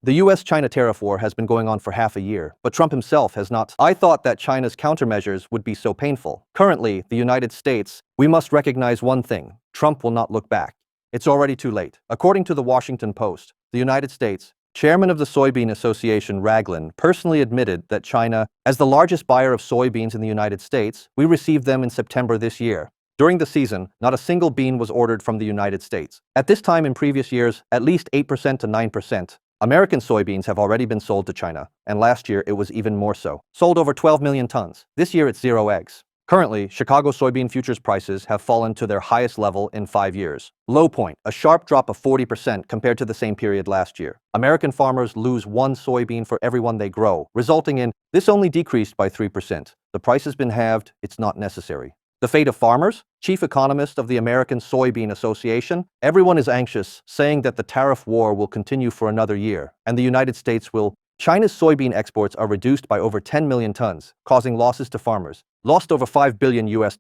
The US-China tariff war has been going on for half a year, but Trump himself has not. I thought that China's countermeasures would be so painful. Currently, the United States, we must recognize one thing: Trump will not look back. It's already too late. According to the Washington Post, the United States, Chairman of the Soybean Association Raglan personally admitted that China, as the largest buyer of soybeans in the United States, we received them in September this year. During the season, not a single bean was ordered from the United States. At this time in previous years, at least 8% to 9%. American soybeans have already been sold to China, and last year it was even more so. Sold over 12 million tons. This year it's 0 eggs. Currently, Chicago soybean futures prices have fallen to their highest level in 5 years. Low point, a sharp drop of 40% compared to the same period last year. American farmers lose 1 soybean for every one they grow, resulting in this only decreased by 3%. The price has been halved, it's not necessary. The fate of farmers? Chief economist of the American Soybean Association, everyone is anxious, saying that the tariff war will continue for another year, and the United States will. China's soybean exports are reduced by over 10 million tons, causing losses to farmers. Lost over $5 billion US.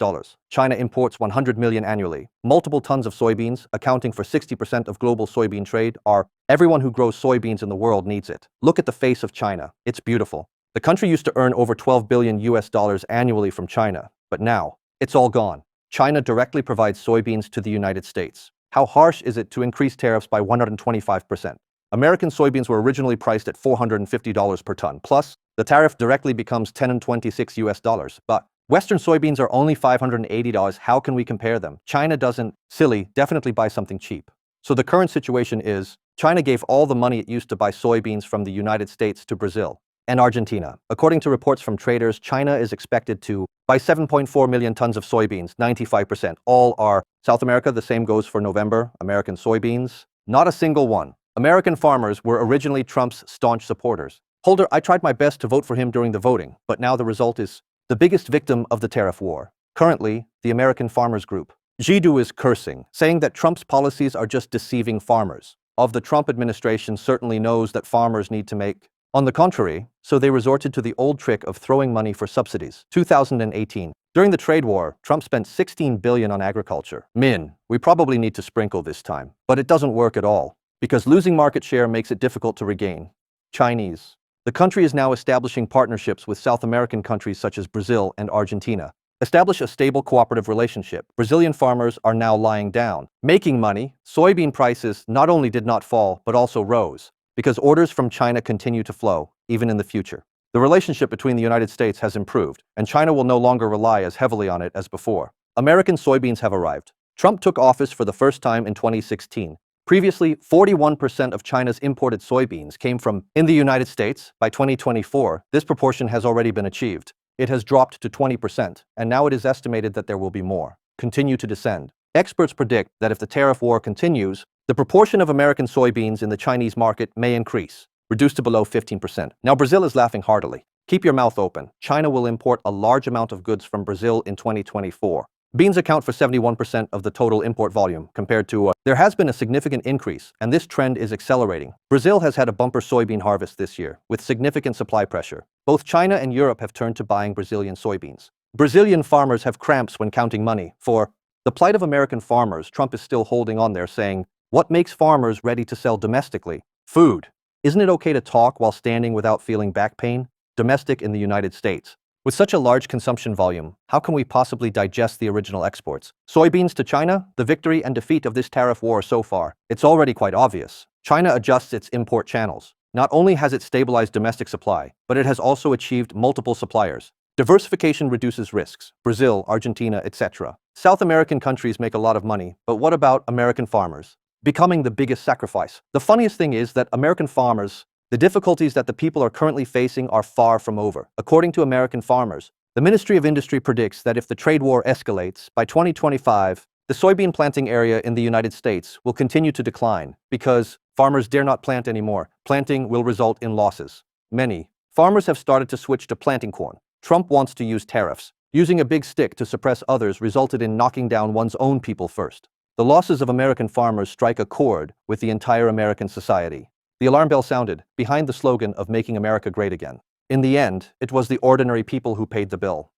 China imports 100 million annually. Multiple tons of soybeans, accounting for 60% of global soybean trade, are. Everyone who grows soybeans in the world needs it. Look at the face of China. It's beautiful. The country used to earn over $12 billion US annually from China, but now, it's all gone. China directly provides soybeans to the United States. How harsh is it to increase tariffs by 125%? American soybeans were originally priced at $450 per ton. Plus, the tariff directly becomes $10.26 US. But Western soybeans are only $580. How can we compare them? China doesn't. Silly, definitely buy something cheap. So the current situation is, China gave all the money it used to buy soybeans from the United States to Brazil and Argentina. According to reports from traders, China is expected to buy 7.4 million tons of soybeans, 95%. All are South America. The same goes for November. American soybeans, not a single one. American farmers were originally Trump's staunch supporters. Holder, I tried my best to vote for him during the voting, but now the result is the biggest victim of the tariff war. Currently, the American Farmers Group, Jidu, is cursing, saying that Trump's policies are just deceiving farmers. Of the Trump administration certainly knows that farmers need to make. On the contrary, so they resorted to the old trick of throwing money for subsidies. 2018. During the trade war, Trump spent $16 billion on agriculture. We probably need to sprinkle this time. But it doesn't work at all, because losing market share makes it difficult to regain. Chinese. The country is now establishing partnerships with South American countries such as Brazil and Argentina. Establish a stable cooperative relationship. Brazilian farmers are now lying down, making money. Soybean prices not only did not fall, but also rose, because orders from China continue to flow, even in the future. The relationship between the United States has improved, and China will no longer rely as heavily on it as before. American soybeans have arrived. Trump took office for the first time in 2016. Previously, 41% of China's imported soybeans came from in the United States. By 2024, this proportion has already been achieved. It has dropped to 20%, and now it is estimated that there will be more. Continue to descend. Experts predict that if the tariff war continues, the proportion of American soybeans in the Chinese market may increase, reduced to below 15%. Now Brazil is laughing heartily. Keep your mouth open. China will import a large amount of goods from Brazil in 2024. Beans account for 71% of the total import volume, compared to there has been a significant increase, and this trend is accelerating. Brazil has had a bumper soybean harvest this year, with significant supply pressure. Both China and Europe have turned to buying Brazilian soybeans. Brazilian farmers have cramps when counting money. For the plight of American farmers, Trump is still holding on there, saying, what makes farmers ready to sell domestically? Food. Isn't it okay to talk while standing without feeling back pain? Domestic in the United States. With such a large consumption volume, how can we possibly digest the original exports? Soybeans to China? The victory and defeat of this tariff war so far. It's already quite obvious. China adjusts its import channels. Not only has it stabilized domestic supply, but it has also achieved multiple suppliers. Diversification reduces risks. Brazil, Argentina, etc. South American countries make a lot of money, but what about American farmers? Becoming the biggest sacrifice. The funniest thing is that American farmers, the difficulties that the people are currently facing are far from over. According to American farmers, the Ministry of Industry predicts that if the trade war escalates, by 2025, the soybean planting area in the United States will continue to decline because farmers dare not plant anymore. Planting will result in losses. Many farmers have started to switch to planting corn. Trump wants to use tariffs. Using a big stick to suppress others resulted in knocking down one's own people first. The losses of American farmers strike a chord with the entire American society. The alarm bell sounded, behind the slogan of making America great again. In the end, it was the ordinary people who paid the bill.